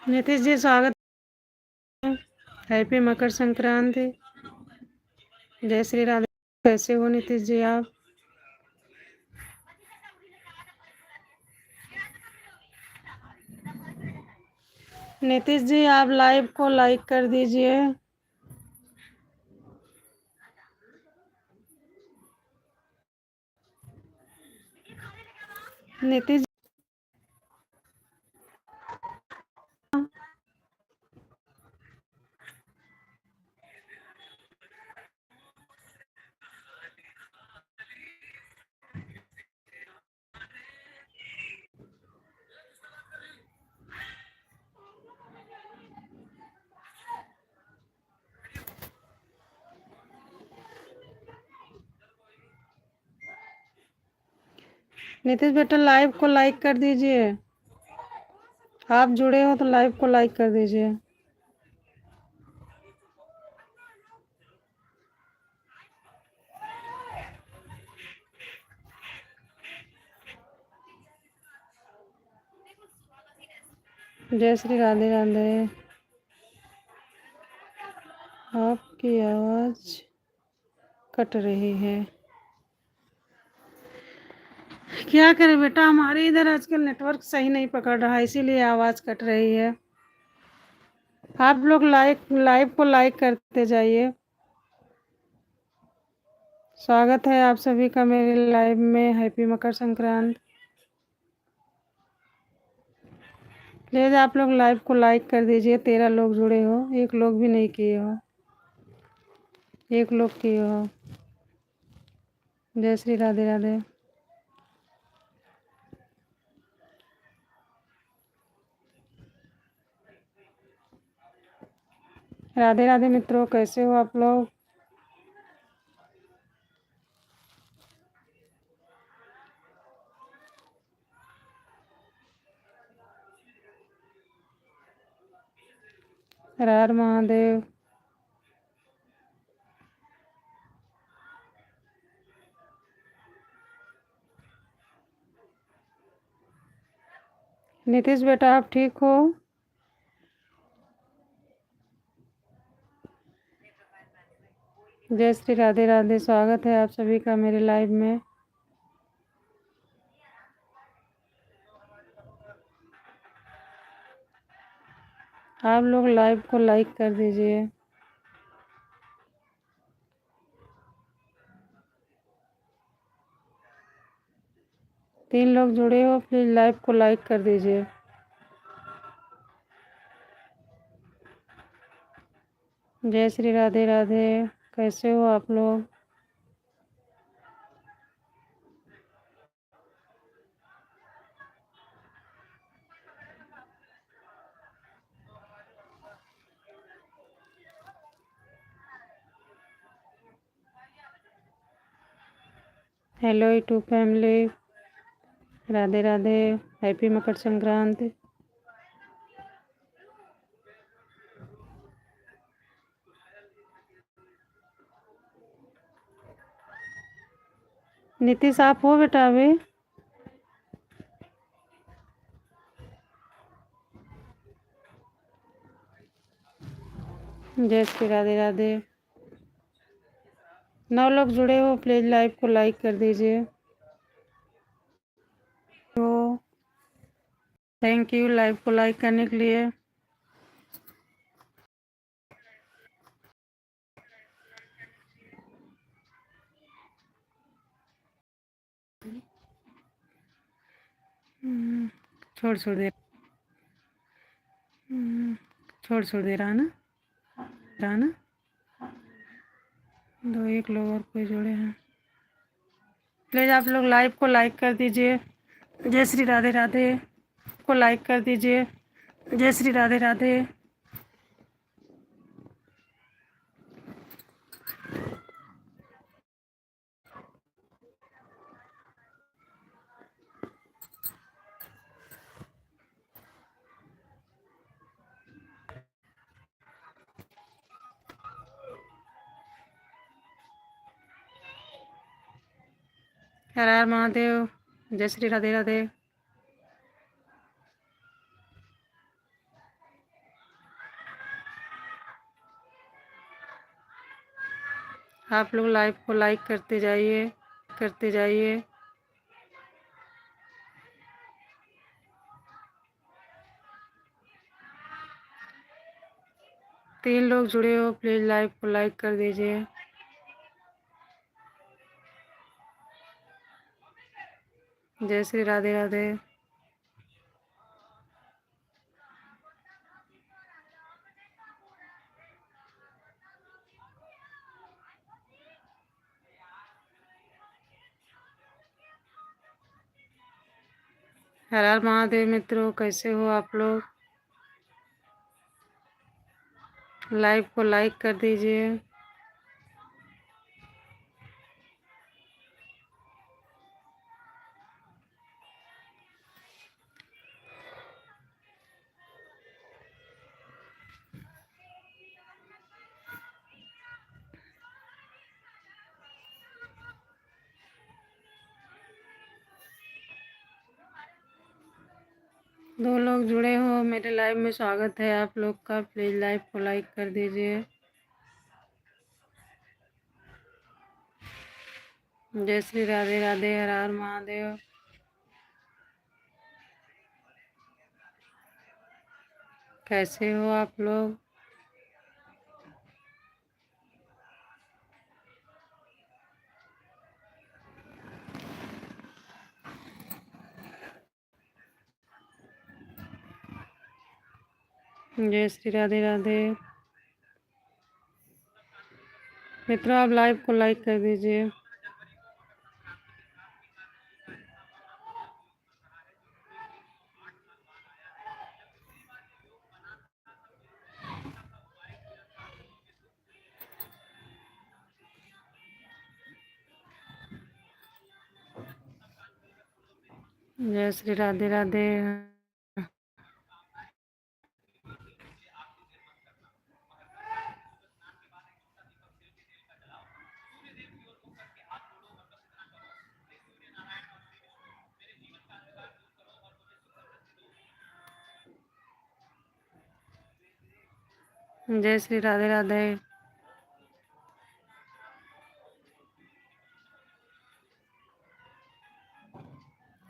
नीतीश जी स्वागत है। हैप्पी मकर संक्रांति। जय श्री राधे। कैसे हो नीतीश जी आप? नीतीश जी आप लाइव को लाइक कर दीजिए। नीतीश नीतीश बेटा लाइव को लाइक कर दीजिए। आप जुड़े हो तो लाइव को लाइक कर दीजिए। जय श्री राधे राधे। आपकी आवाज कट रही है। क्या करें बेटा, हमारे इधर आजकल नेटवर्क सही नहीं पकड़ रहा है, इसीलिए आवाज कट रही है। आप लोग लाइव को लाइक करते जाइए। स्वागत है आप सभी का मेरे लाइव में। हैप्पी मकर संक्रांति। प्लीज आप लोग लाइव को लाइक कर दीजिए। 13 लोग जुड़े हो, एक लोग भी नहीं किए हो। एक लोग किए हो। जय श्री राधे राधे। राधे राधे मित्रों, कैसे हो आप लोग? हर हर महादेव। नीतीश बेटा आप ठीक हो? जय श्री राधे राधे। स्वागत है आप सभी का मेरे लाइव में। आप लोग लाइव को लाइक कर दीजिए। तीन लोग जुड़े हो, प्लीज लाइव को लाइक कर दीजिए। जय श्री राधे राधे। कैसे हो आप लोग? Hello YouTube family. Radhe Radhe. Happy Makar Sankranti. Nitish आप हो बेटा अभी? जय श्री राधे राधे। 9 लोग जुड़े हो, प्लीज लाइव को लाइक कर दीजिए। तो थैंक यू लाइव को लाइक करने के लिए। छोड़ छोड़ दे छोड़ दे रहा ना। दो एक लोग और कोई जुड़े हैं, प्लीज आप लोग लाइव को लाइक कर दीजिए। जय श्री राधे राधे को लाइक कर दीजिए। जय श्री राधे राधे। हर हर महादेव। जय श्री राधे राधे। आप लोग लाइव को लाइक करते जाइए, करते जाइए। तीन लोग जुड़े हो, प्लीज लाइव को लाइक कर दीजिए। जय श्री राधे राधे। हर हर महादेव मित्रों, कैसे हो आप लोग? लाइव को लाइक कर दीजिए। दो लोग जुड़े हो मेरे लाइव में, स्वागत है आप लोग का। प्लीज लाइव को लाइक कर दीजिए। जय श्री राधे राधे। हर हर महादेव। कैसे हो आप लोग? जय श्री राधे राधे। मित्रों, आप लाइव को लाइक कर दीजिए। जय श्री राधे राधे। जय श्री राधे राधे।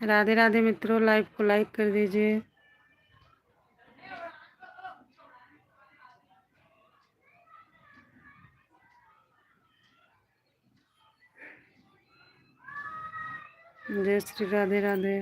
राधे राधे मित्रों, लाइव को लाइक कर दीजिए। जय श्री राधे राधे।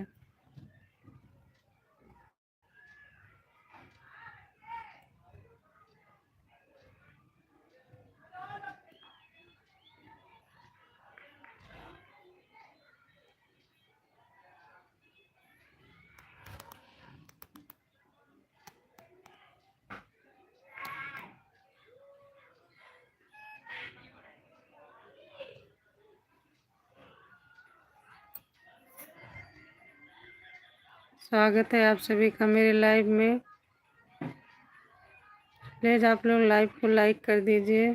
स्वागत है आप सभी का मेरे लाइव में। प्लीज आप लोग लाइव को लाइक कर दीजिए।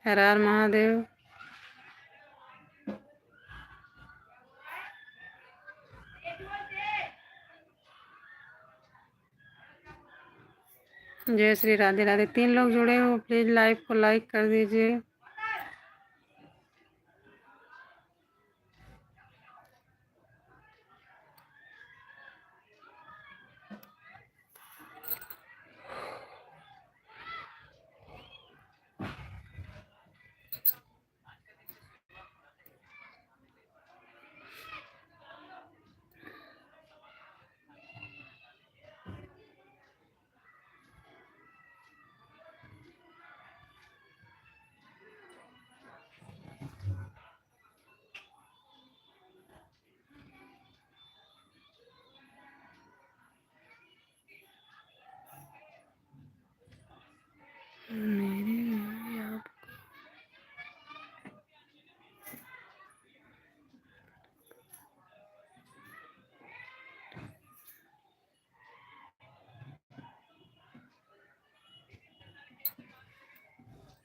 हर हर महादेव। जय श्री राधे राधे। तीन लोग जुड़े हो, प्लीज लाइव को लाइक कर दीजिए।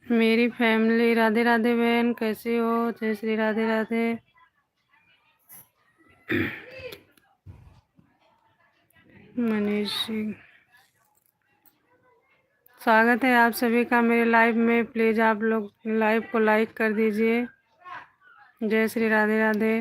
मेरी फैमिली, राधे राधे बहन, कैसे हो? जय श्री राधे राधे। मनीष सिंह, स्वागत है आप सभी का मेरे लाइव में। प्लीज़ आप लोग लाइव को लाइक कर दीजिए। जय श्री राधे राधे।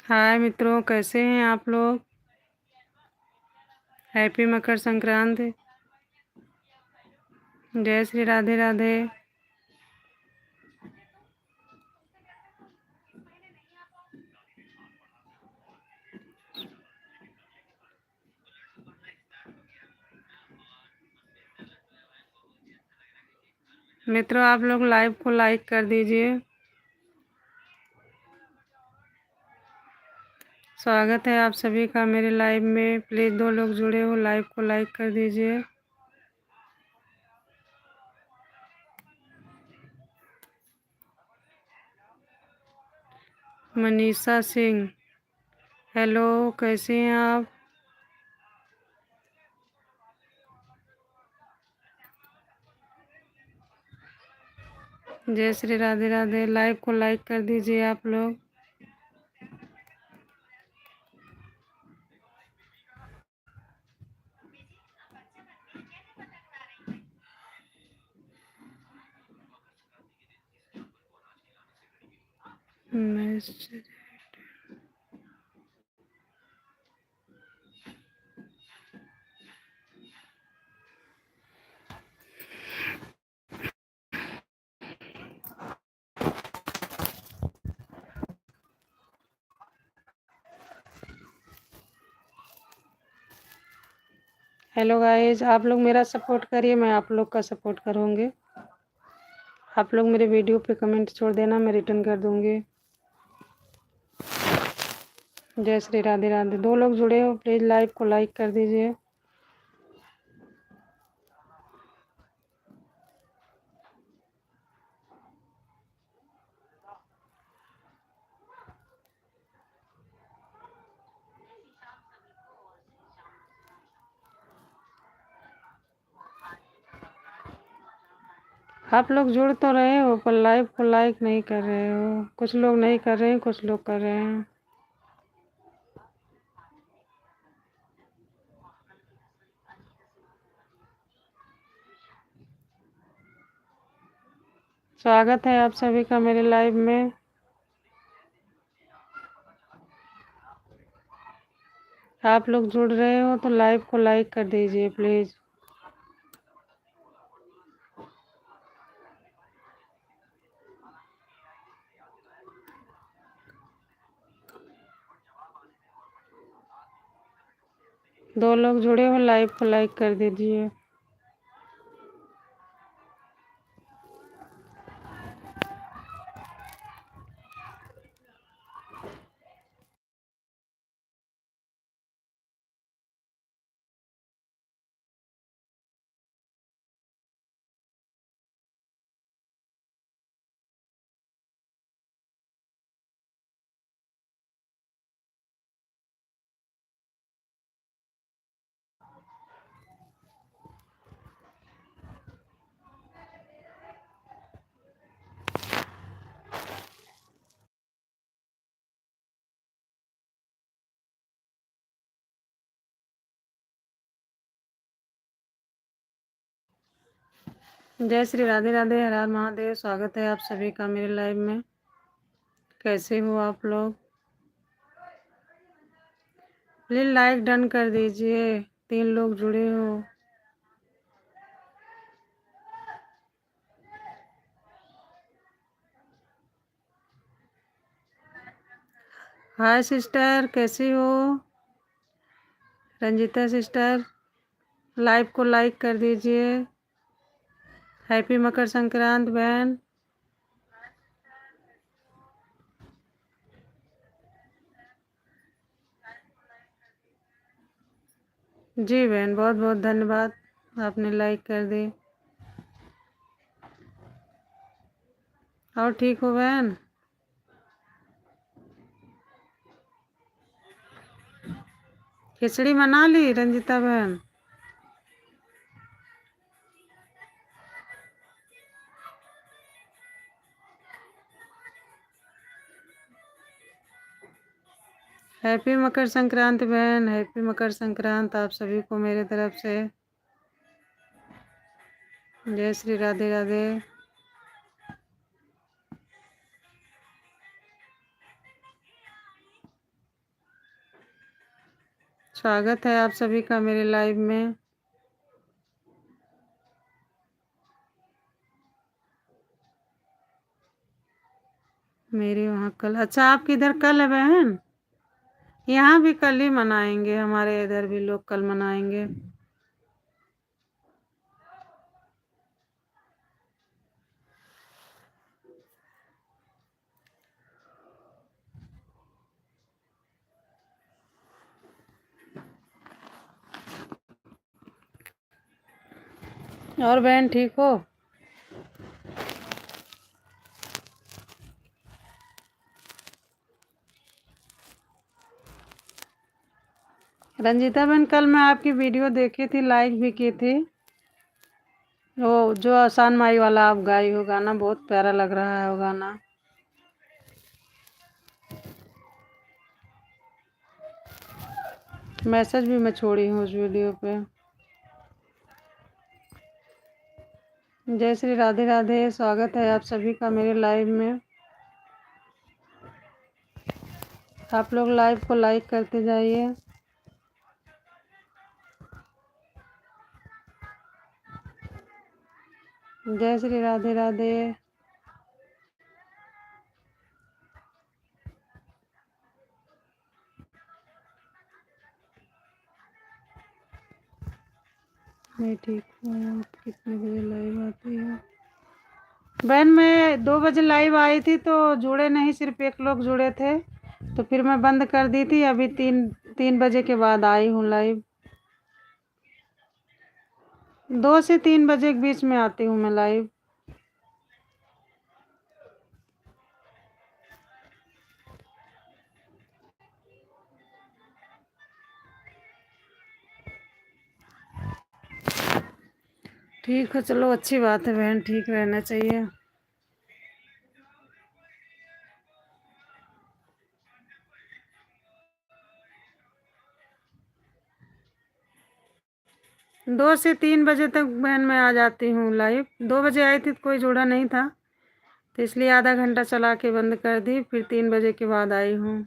हाय मित्रों, कैसे हैं आप लोग? हैप्पी मकर संक्रांति। जय श्री राधे राधे। मित्रों आप लोग लाइव को लाइक कर दीजिए। स्वागत है आप सभी का मेरे लाइव में। प्लीज़ 2 लोग जुड़े हो, लाइव को लाइक कर दीजिए। मनीषा सिंह, हेलो, कैसे हैं आप? जय श्री राधे राधे। लाइव को लाइक कर दीजिए आप लोग। हेलो गाइज, आप लोग मेरा सपोर्ट करिए, मैं आप लोग का सपोर्ट करूँगी। आप लोग मेरे वीडियो पे कमेंट छोड़ देना, मैं रिटर्न कर दूँगी। जय श्री राधे राधे। 2 लोग जुड़े हो, प्लीज़ लाइव को लाइक कर दीजिए। आप लोग जुड़ तो रहे हो पर लाइव को लाइक नहीं कर रहे हो। कुछ लोग नहीं कर रहे हैं, कुछ लोग कर रहे हैं। स्वागत है आप सभी का मेरे लाइव में। आप लोग जुड़ रहे हो तो लाइव को लाइक कर दीजिए प्लीज़। दो लोग जुड़े हो, लाइव को लाइक कर दीजिए। जय श्री राधे राधे। हर हर महादेव। स्वागत है आप सभी का मेरे लाइव में। कैसे हो आप लोग? प्लीज़ लाइक डन कर दीजिए। 3 लोग जुड़े हो। हाय सिस्टर, कैसी हो? रंजिता सिस्टर, लाइव को लाइक कर दीजिए। हैप्पी मकर संक्रांति बहन। जी बहन, बहुत बहुत धन्यवाद, आपने लाइक कर दी। और ठीक हो बहन? खिचड़ी मना ली रंजिता बहन? हैप्पी मकर संक्रांति बहन, हैप्पी मकर संक्रांति आप सभी को मेरे तरफ से। जय श्री राधे राधे। स्वागत है आप सभी का मेरे लाइव में। मेरे वहाँ कल, अच्छा आपके इधर कल है बहन? यहाँ भी कल ही मनाएंगे, हमारे इधर भी लोग कल मनाएंगे। और बहन ठीक हो? रंजीता बहन कल मैं आपकी वीडियो देखी थी, लाइक भी की थी। वो जो आसान माई वाला आप गाई हो गाना, बहुत प्यारा लग रहा है वो गाना। मैसेज भी मैं छोड़ी हूँ उस वीडियो पे। जय श्री राधे राधे। स्वागत है आप सभी का मेरे लाइव में। आप लोग लाइव को लाइक करते जाइए। जय श्री राधे राधे। मैं ठीक हूँ। आप कितने बजे लाइव आती है बहन? मैं 2 बजे लाइव आई थी तो जुड़े नहीं, सिर्फ एक लोग जुड़े थे, तो फिर मैं बंद कर दी थी। अभी 3 बजे के बाद आई हूँ लाइव। 2 से 3 बजे के बीच में आती हूँ मैं लाइव। ठीक है, चलो अच्छी बात है बहन, ठीक रहना चाहिए। दो से 3 बजे तक बहन मैं आ जाती हूँ लाइव। 2 बजे आई थी तो कोई जुड़ा नहीं था, तो इसलिए आधा घंटा चला के बंद कर दी, फिर 3 बजे के बाद आई हूँ।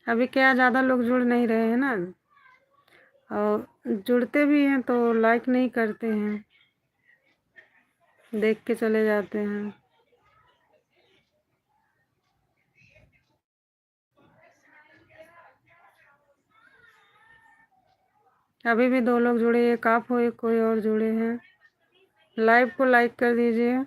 अभी क्या ज़्यादा लोग जुड़ नहीं रहे हैं ना, और जुड़ते भी हैं तो लाइक नहीं करते हैं, देख के चले जाते हैं। अभी भी 2 लोग जुड़े, एक आप हो, एक कोई और जुड़े हैं। लाइव को लाइक कर दीजिए।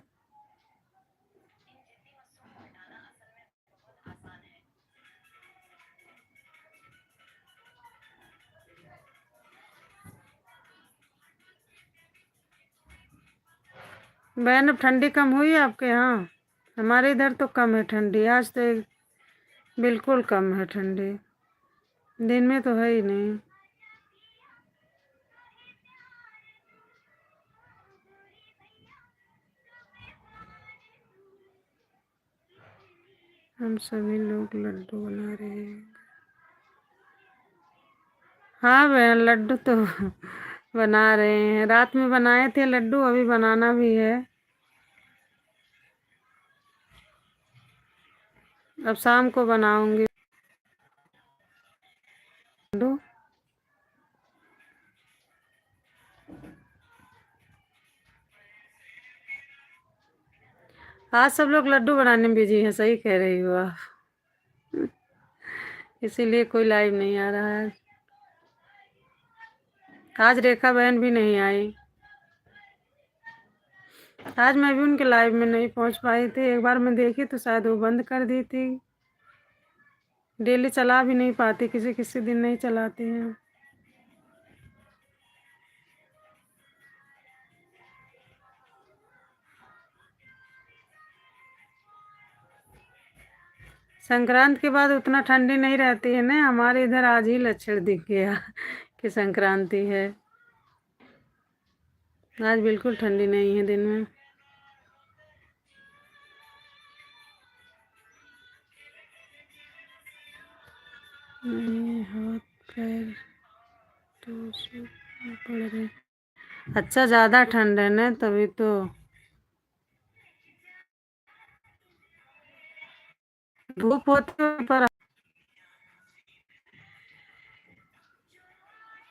बहन अब ठंडी कम हुई है आपके यहाँ? हमारे इधर तो कम है ठंडी, आज तो बिल्कुल कम है ठंडी, दिन में तो है ही नहीं। हम सभी लोग लड्डू बना रहे हैं। हाँ बहन, लड्डू तो बना रहे हैं, रात में बनाए थे लड्डू, अभी बनाना भी है। अब शाम को बनाऊंगी लड्डू। आज सब लोग लड्डू बनाने में बिजी हैं, सही कह रही हो आप, इसीलिए कोई लाइव नहीं आ रहा है। आज रेखा बहन भी नहीं आई। आज मैं भी उनके लाइव में नहीं पहुंच पाई थी, एक बार मैं देखी तो शायद वो बंद कर दी थी। डेली चला भी नहीं पाती, किसी किसी दिन नहीं चलाती हैं। संक्रांत के बाद उतना ठंडी नहीं रहती है ना हमारे इधर। आज ही लक्षण दिख गया कि संक्रांति है। आज बिल्कुल ठंडी नहीं है दिन में। हाथ पैर तो सूखने पड़ रहे। अच्छा, ज़्यादा ठंड है ना, तभी तो। धूप होती है पर।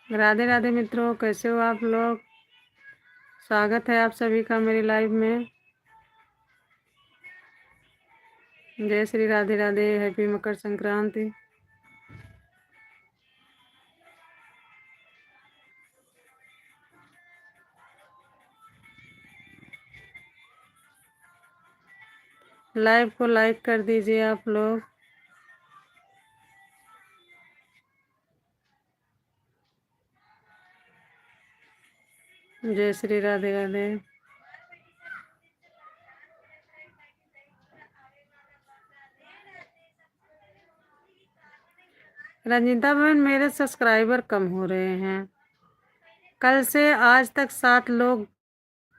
राधे राधे मित्रों, कैसे हो आप लोग? स्वागत है आप सभी का मेरी लाइव में। जय श्री राधे राधे, हैप्पी मकर संक्रांति। लाइव को लाइक कर दीजिए आप लोग। जय श्री राधे राधे। रंजीता बहन, मेरे सब्सक्राइबर कम हो रहे हैं। कल से आज तक 7 लोग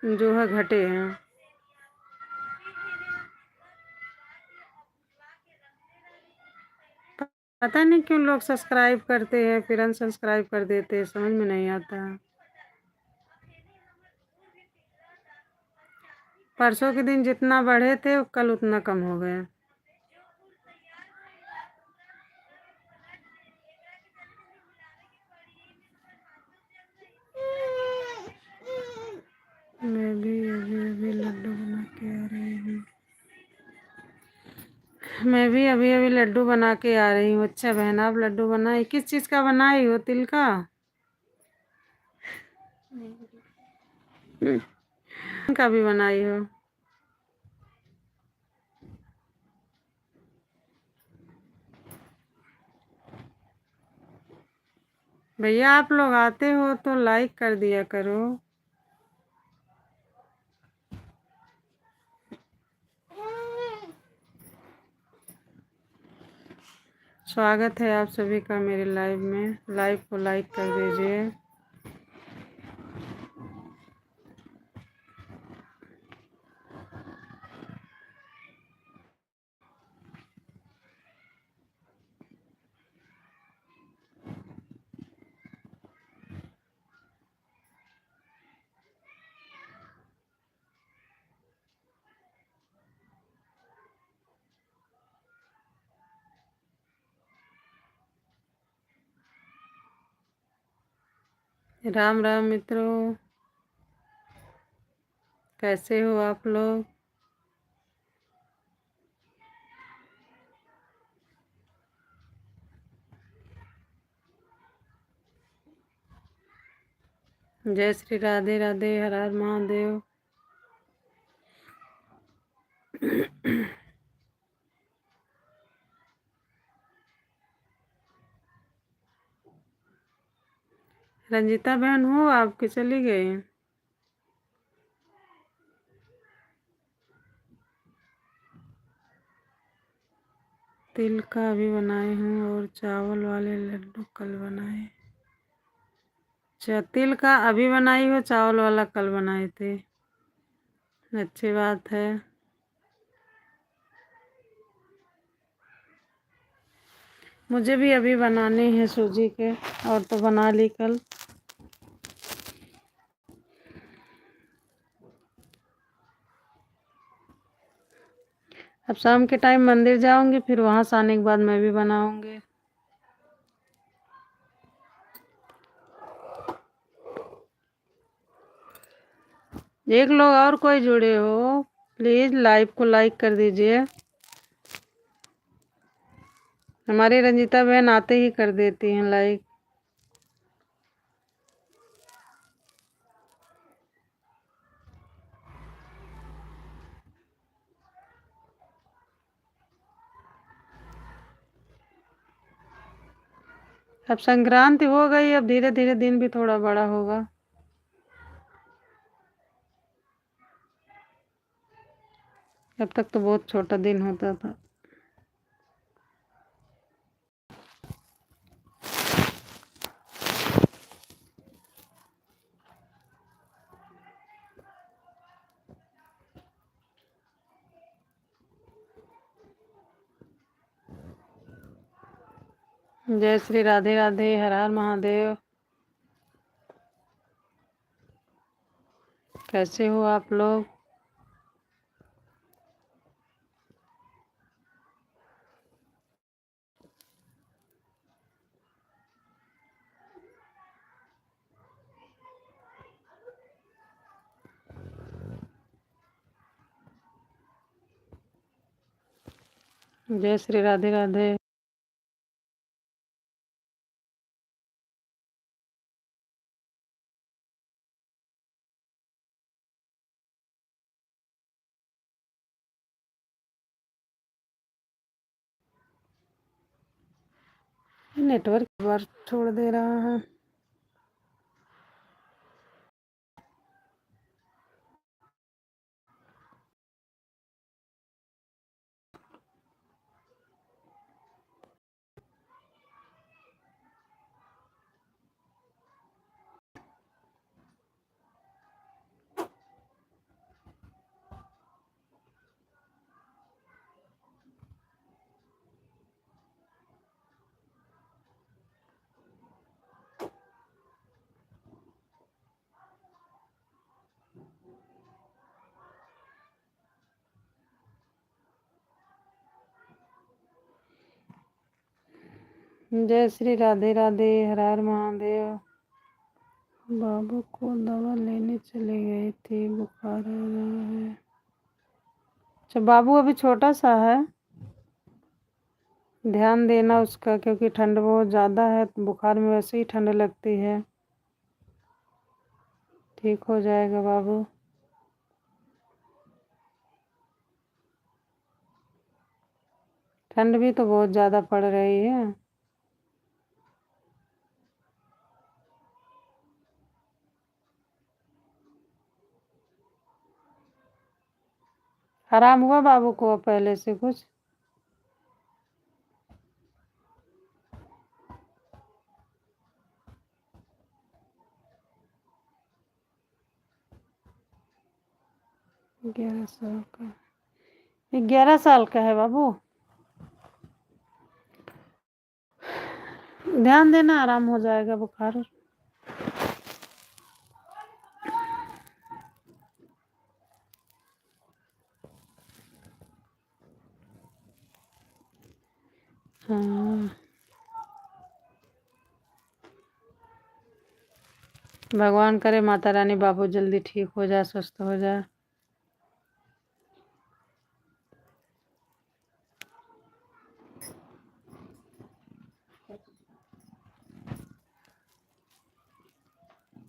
जो है घटे हैं। पता नहीं क्यों लोग सब्सक्राइब करते हैं फिर अनसब्सक्राइब कर देते हैं, समझ में नहीं आता। परसों के दिन जितना बढ़े थे कल उतना कम हो गए। मैं भी अभी लड्डू बना के आ रही हूँ। मैं भी अभी अभी लड्डू बना के आ रही हूँ। अच्छा बहन, आप लड्डू बनाई? किस चीज़ का बनाई हो? तिल का? का भी बनाई हो? भैया आप लोग आते हो तो लाइक कर दिया करो। स्वागत है आप सभी का मेरे लाइव में। लाइव को लाइक कर दीजिए। राम राम मित्रों, कैसे हो आप लोग? जय श्री राधे राधे, हर हर महादेव। रंजीता बहन हो आपकी? चली गई? तिल का भी बनाए हूँ और चावल वाले लड्डू कल बनाए। अच्छा, तिल का अभी बनाई हो, चावल वाला कल बनाए थे। अच्छी बात है। मुझे भी अभी बनाने हैं सूजी के, और तो बना ली कल। अब शाम के टाइम मंदिर जाऊंगी, फिर वहां से आने के बाद मैं भी बनाऊंगी। एक लोग और कोई जुड़े हो, प्लीज लाइव को लाइक कर दीजिए। हमारी रंजीता बहन आते ही कर देती हैं लाइक। अब संक्रांति हो गई, अब धीरे धीरे दिन भी थोड़ा बड़ा होगा। अब तक तो बहुत छोटा दिन होता था। जय श्री राधे राधे, हर हर महादेव। कैसे हो आप लोग? जय श्री राधे राधे। नेटवर्क बार छोड़ दे रहा है। जय श्री राधे राधे, हर हर महादेव। बाबू को दवा लेने चली गई थी, बुखार आ रहा है। अच्छा, बाबू अभी छोटा सा है, ध्यान देना उसका, क्योंकि ठंड बहुत ज़्यादा है। बुखार में वैसे ही ठंड लगती है। ठीक हो जाएगा बाबू। ठंड भी तो बहुत ज़्यादा पड़ रही है। आराम हुआ बाबू को अब पहले से कुछ? ग्यारह साल का? 11 साल का है बाबू। ध्यान देना, आराम हो जाएगा बुखार। हाँ, भगवान करे माता रानी बाबू जल्दी ठीक हो जाए, स्वस्थ हो जाए।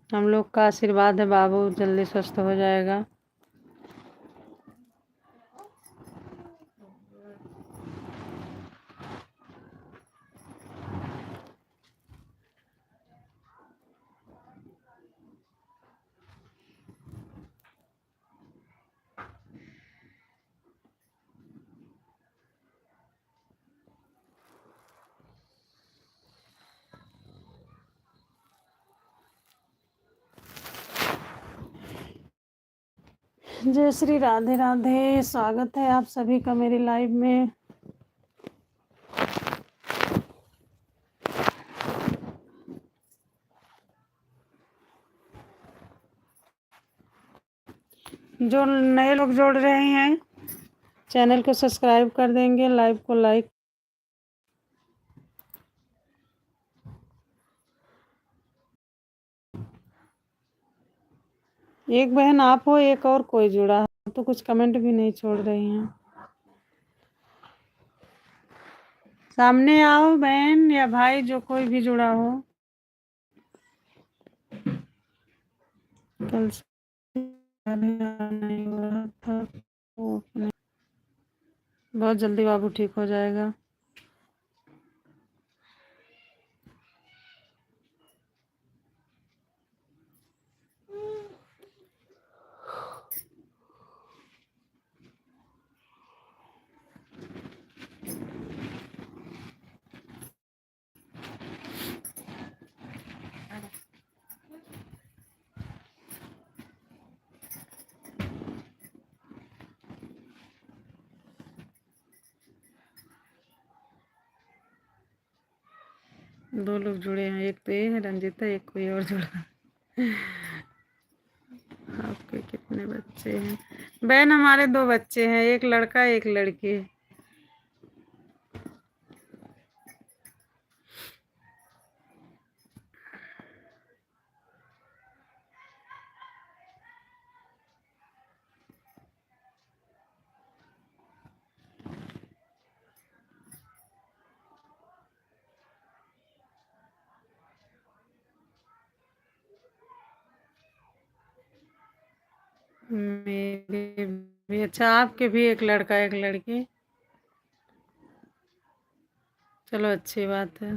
हम लोग का आशीर्वाद है, बाबू जल्दी स्वस्थ हो जाएगा। जय श्री राधे राधे, स्वागत है आप सभी का मेरी लाइव में। जो नए लोग जोड़ रहे हैं, चैनल को सब्सक्राइब कर देंगे, लाइव को लाइक। एक बहन आप हो, एक और कोई जुड़ा है तो कुछ कमेंट भी नहीं छोड़ रही हैं। सामने आओ बहन या भाई, जो कोई भी जुड़ा हो। कल से नहीं हो रहा था, वो अपने बहुत जल्दी बाबू ठीक हो जाएगा। दो लोग जुड़े हैं, एक तो ये है रंजीता, एक कोई और जुड़ा है। आपके कितने बच्चे हैं? बहन हमारे 2 बच्चे हैं, एक लड़का एक लड़की। मेरे भी। अच्छा, आपके भी एक लड़का एक लड़की? चलो अच्छी बात है।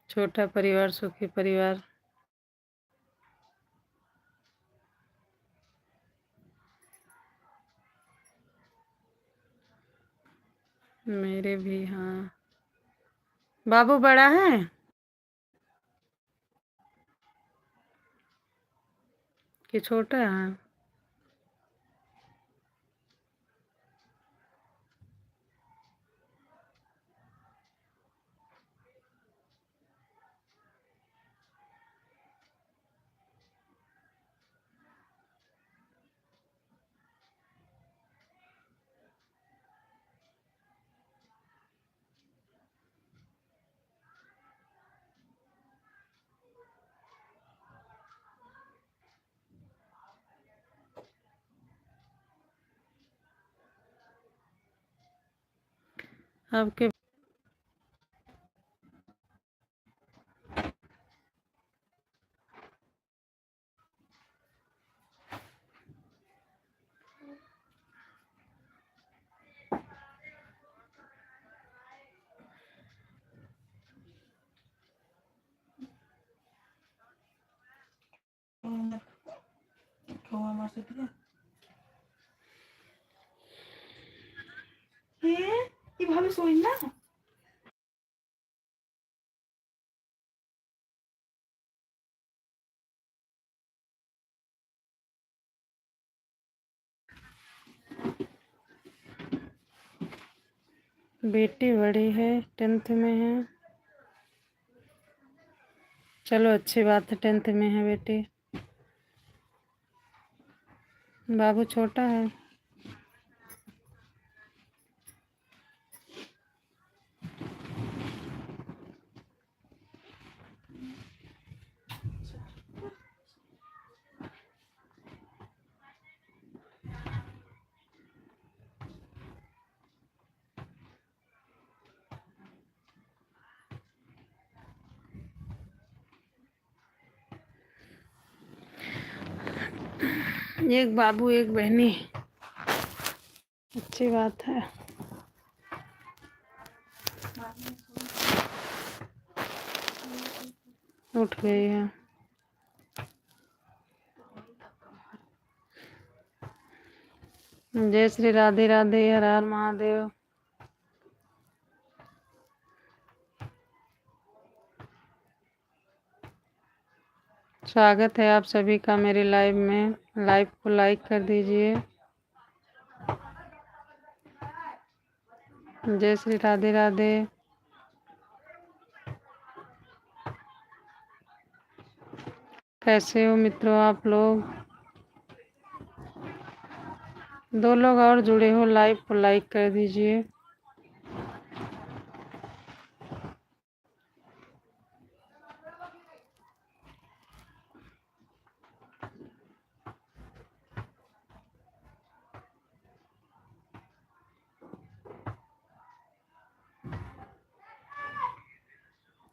छोटा परिवार सुखी परिवार। मेरे भी, हाँ। बाबू बड़ा है कि छोटा है? आपके ভাবে শোন না। बेटी बड़ी है, 10th में है। चलो अच्छी बात है, 10th में है बेटी। बाबू छोटा है। एक बाबू एक बहनी, अच्छी बात है। उठ गई है। जय श्री राधे राधे, हर हर महादेव। स्वागत है आप सभी का मेरे लाइव में। लाइव को लाइक कर दीजिए। जय श्री राधे राधे। कैसे हो मित्रों आप लोग? 2 लोग और जुड़े हो, लाइव को लाइक कर दीजिए।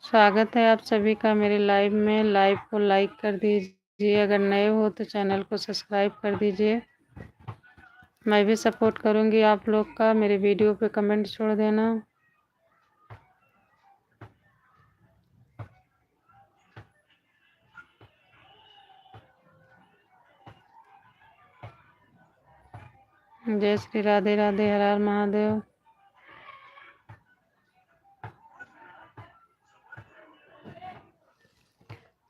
स्वागत है आप सभी का मेरे लाइव में। लाइव को लाइक कर दीजिए। अगर नए हो तो चैनल को सब्सक्राइब कर दीजिए। मैं भी सपोर्ट करूंगी आप लोग का। मेरे वीडियो पे कमेंट छोड़ देना। जय श्री राधे राधे, हर हर महादेव।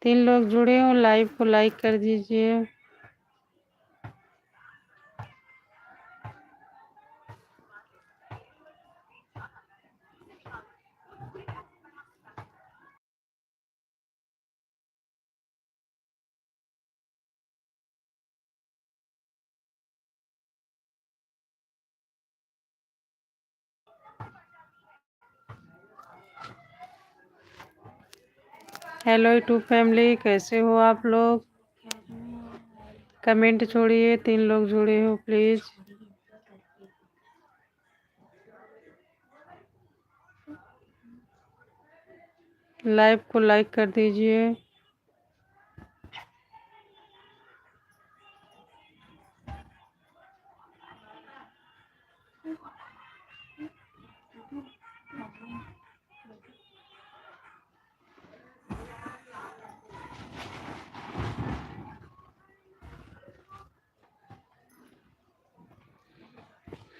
तीन लोग जुड़े हो, लाइव को लाइक कर दीजिए। हेलो यूट्यूब फैमिली, कैसे हो आप लोग? कमेंट छोड़िए। 3 लोग जुड़े हो प्लीज। लाइव को लाइक कर दीजिए।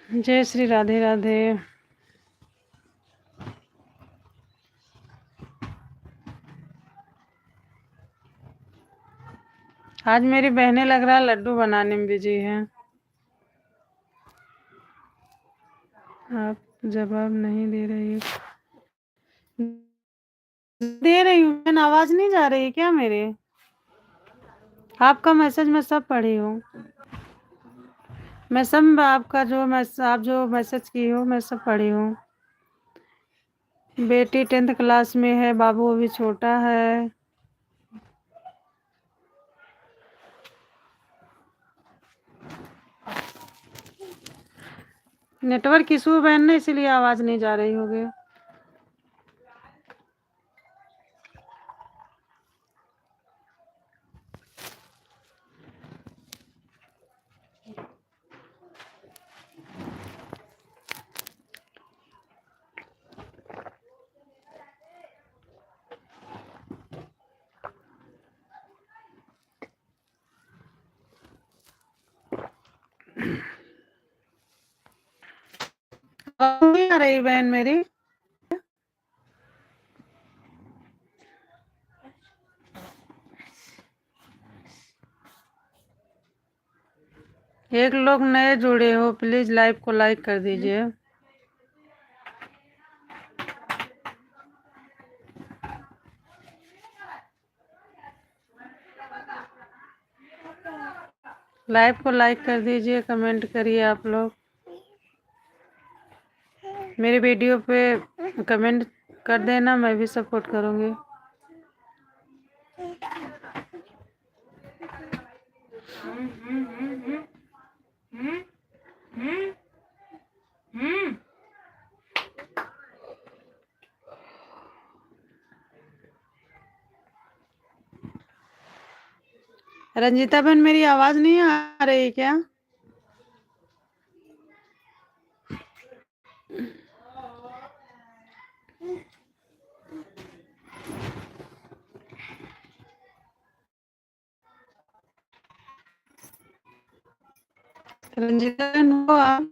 जय श्री राधे राधे। आज मेरी बहनें लग रहा है लड्डू बनाने में बिजी हैं। आप जवाब नहीं दे रही हो। दे रही हूँ, मैंने आवाज नहीं जा रही क्या मेरे? आपका मैसेज मैं सब पढ़ी हूँ। मैं सब आपका जो आप जो मैसेज की हो मैं सब पढ़ी हूँ। बेटी 10th क्लास में है, बाबू अभी छोटा है। नेटवर्क इशू बहन ने, इसीलिए आवाज नहीं जा रही होगी। नहीं आ रही बहन मेरी। एक लोग नए जुड़े हो, प्लीज लाइव को लाइक कर दीजिए। लाइव को लाइक कर दीजिए, कमेंट करिए आप लोग। मेरी वीडियो पे कमेंट कर देना, मैं भी सपोर्ट करूंगी। रंजीता बहन, मेरी आवाज नहीं आ रही क्या? रंजीता बहन हो आप?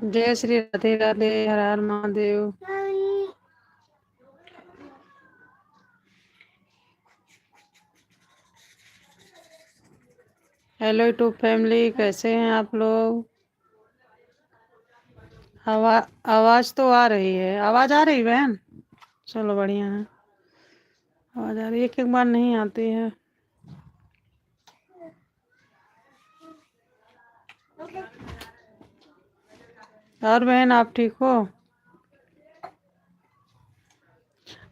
जय श्री राधे राधे, हर हर महादेव। हेलो यूट्यूब फैमिली, कैसे हैं आप लोग? आवाज तो आ रही है। आवाज आ रही बहन? चलो बढ़िया है। आवाज आ रही है, एक बार नहीं आती है। और बहन आप ठीक हो?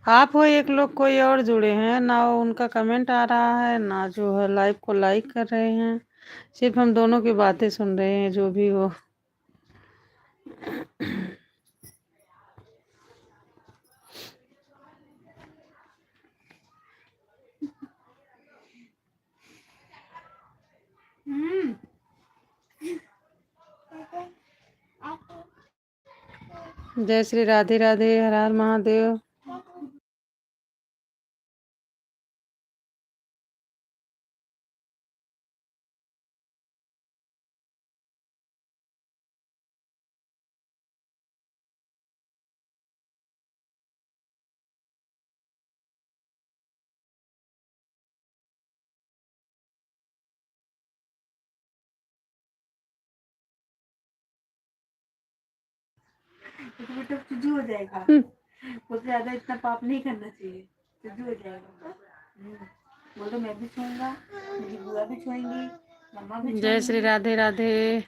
आप हो एक लोग, कोई और जुड़े हैं ना? उनका कमेंट आ रहा है ना, जो है लाइव को लाइक कर रहे हैं। सिर्फ हम दोनों की बातें सुन रहे हैं, जो भी हो। जय श्री राधे राधे, हर हर महादेव। बेटा तुझे हो जाएगा। उससे ज्यादा इतना पाप नहीं करना चाहिए, तुझे हो जाएगा। बोलो मैं भी छूऊंगा, मेरी बुआ भी छुएंगी, मम्मा भी जय श्री छुएंगी। राधे राधे।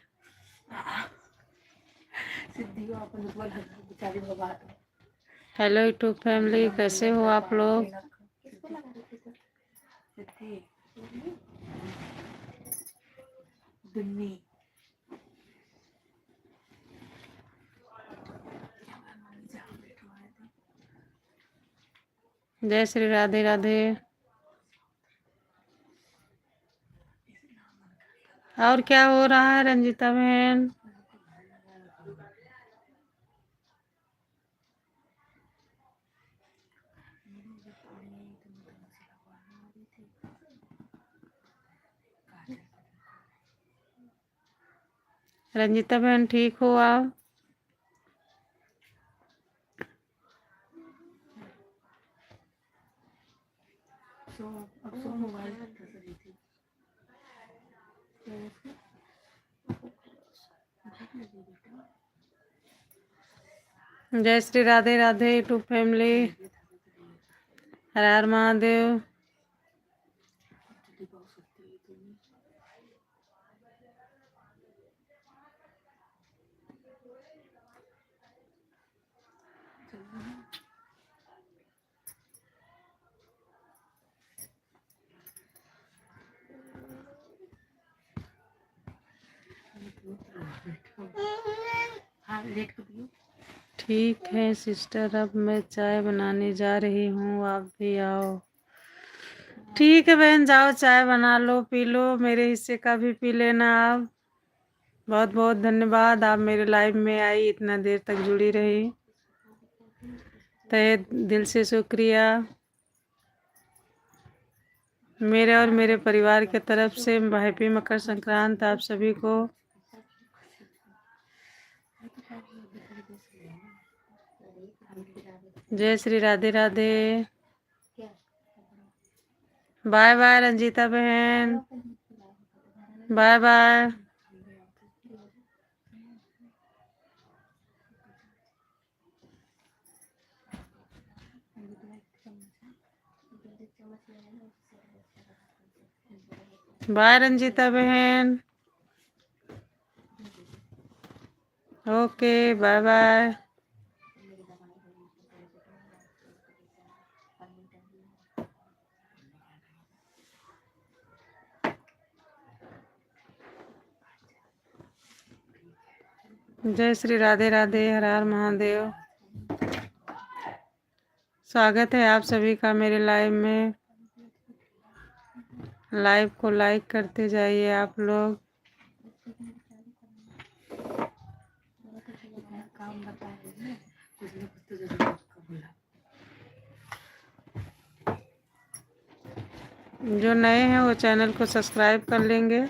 सिद्धि को अपन बोल बेचारी बाबा तो हेलो यूट्यूब फैमिली, कैसे हो आप लोग। किसको लगा रही थी सिद्धि दुन्नी जय श्री राधे राधे। और क्या हो रहा है रंजीता बहन। रंजीता बहन ठीक हो आप। अब सो मोबाइल दस रही थी जय श्री राधे राधे यूट्यूब फैमिली। हर हर महादेव। हाँ लेट कर दियो ठीक है सिस्टर, अब मैं चाय बनाने जा रही हूँ, आप भी आओ। ठीक है बहन, जाओ चाय बना लो, पी लो, मेरे हिस्से का भी पी लेना आप। बहुत बहुत धन्यवाद, आप मेरे लाइव में आई, इतना देर तक जुड़ी रही, तहे दिल से शुक्रिया। मेरे और मेरे परिवार के तरफ से हैप्पी मकर संक्रांत आप सभी को। जय श्री राधे राधे। बाय बाय रंजीता बहन, बाय बाय। बाय रंजीता बहन, ओके बाय बाय। जय श्री राधे राधे, हर हर महादेव। स्वागत है आप सभी का मेरे लाइव में। लाइव को लाइक करते जाइए आप लोग। काम बता रही है कुछ ना कुछ तो जरूर बोला। जो नए हैं वो चैनल को सब्सक्राइब कर लेंगे।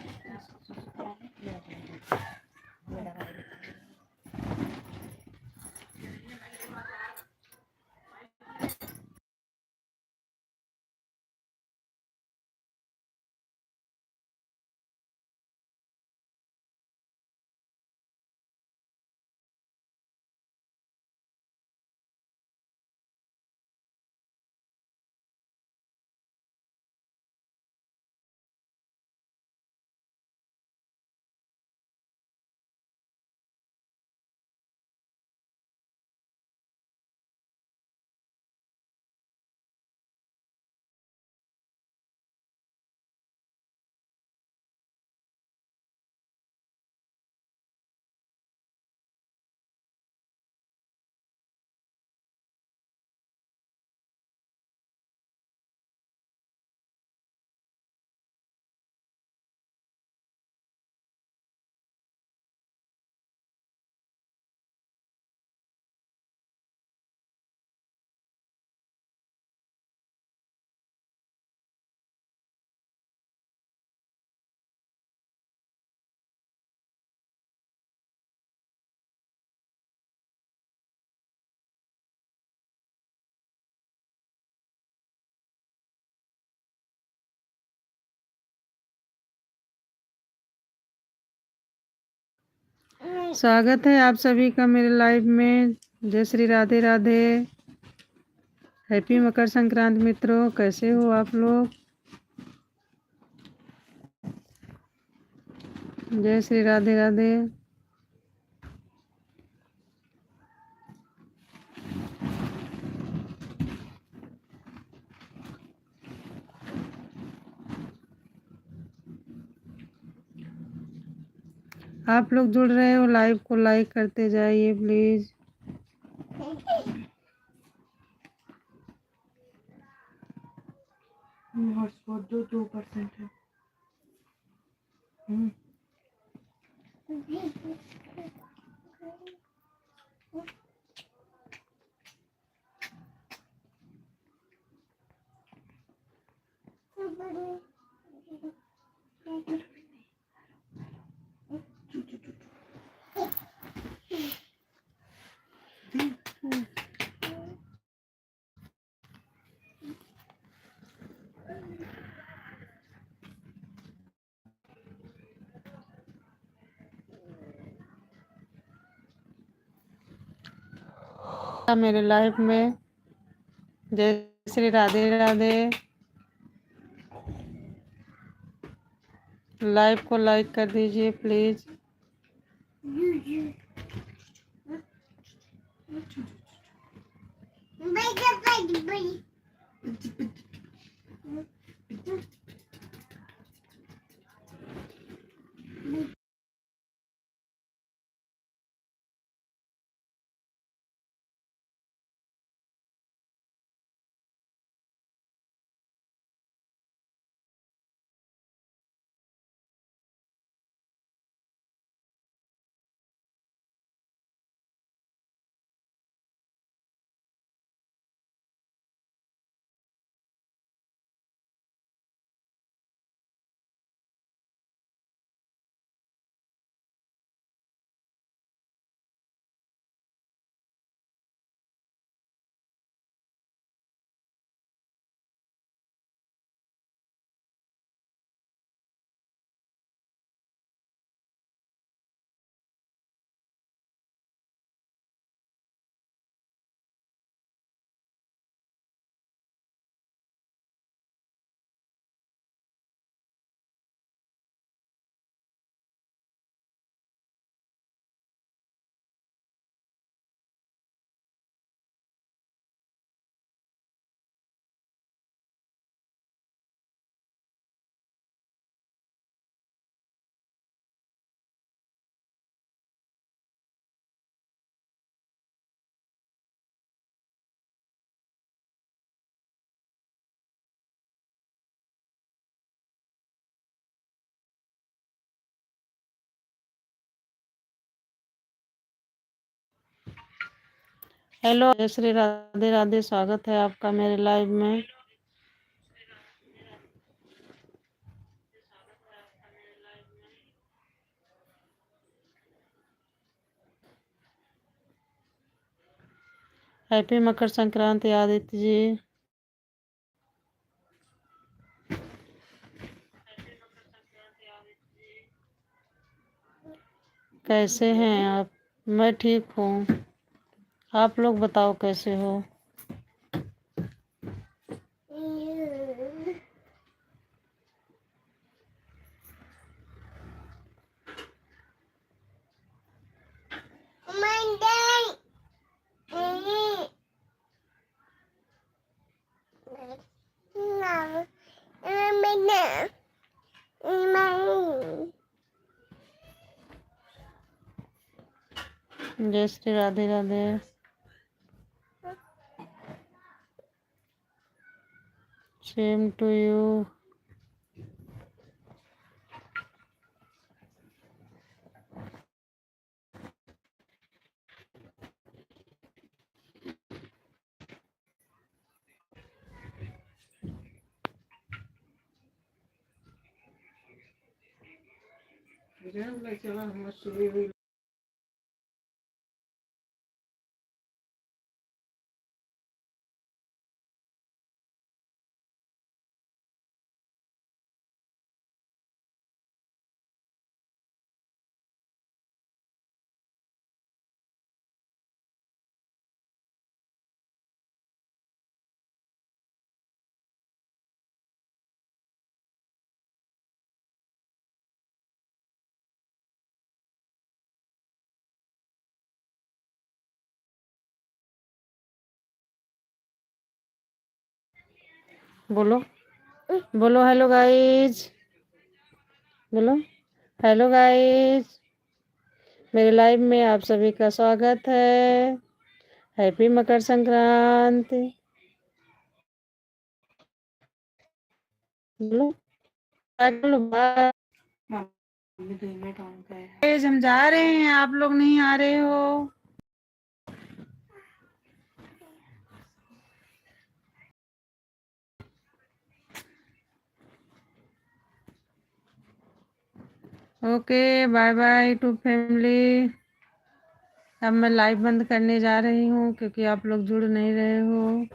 स्वागत है आप सभी का मेरे लाइव में। जय श्री राधे राधे। हैप्पी मकर संक्रांति मित्रों, कैसे हो आप लोग। जय श्री राधे राधे। आप लोग जुड़ रहे हो, लाइव को लाइक करते जाइए प्लीज। हॉटस्पॉट दो 2% है। मेरे लाइव में जय श्री राधे राधे। लाइव को लाइक कर दीजिए प्लीज। हेलो, जय श्री राधे राधे। स्वागत है आपका मेरे लाइव में। हैप्पी मकर संक्रांति आदित्य जी। कैसे हैं आप? मैं ठीक हूँ। आप लोग बताओ कैसे हो? जय Shri Radhe Radhe. Same to you. बोलो बोलो हेलो गाइज। बोलो हेलो गाइज। मेरे लाइव में आप सभी का स्वागत है। हैप्पी मकर संक्रांति। बोलो बोलो बाय। मम्मी 2 मिनट ऑन का है। गाइस, हम जा रहे हैं, आप लोग नहीं आ रहे हो। Okay, bye bye to family. अब मैं लाइव बंद करने जा रही हूँ क्योंकि आप लोग जुड़ नहीं रहे हो।